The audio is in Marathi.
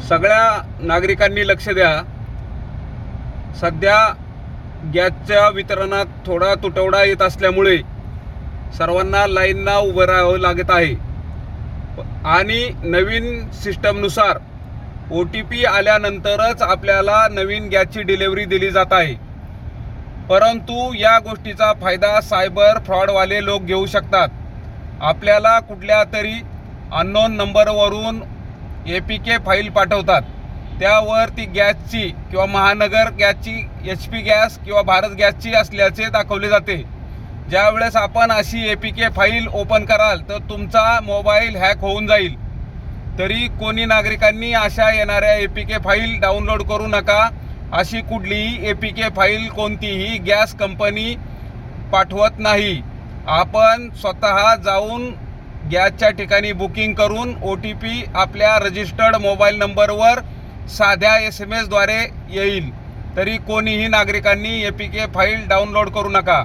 सगळ्या नागरिकांनी लक्ष द्या। सध्या गॅसच्या वितरणात थोडा तुटवडा येत असल्यामुळे सर्वांना लाईनला उभं राहावं लागत आहे आणि नवीन सिस्टमनुसार OTP आल्यानंतरच आपल्याला नवीन गॅसची डिलिव्हरी दिली जात आहे। परंतु या गोष्टीचा फायदा सायबर फ्रॉडवाले लोक घेऊ शकतात। आपल्याला कुठल्या तरी अननोन नंबरवरून APK फाईल पाठवतात, त्यावर ती गॅसची किंवा महानगर गॅसची, HP गॅस किंवा भारत गॅसची असल्याचे दाखवले जाते। ज्यावेळेस आपण अशी APK फाईल ओपन कराल तर तुमचा मोबाईल हॅक होऊन जाईल। तरी कोणी नागरिकांनी अशा येणाऱ्या APK फाईल डाउनलोड करू नका। अशी कुठलीही APK फाईल कोणतीही गॅस कंपनी पाठवत नाही। आपण स्वतः जाऊन गॅसच्या ठिकाणी बुकिंग करून OTP आपल्या रजिस्टर्ड मोबाईल नंबरवर साध्या SMS द्वारे येईल। तरी कोणीही नागरिकांनी APK फाईल डाउनलोड करू नका।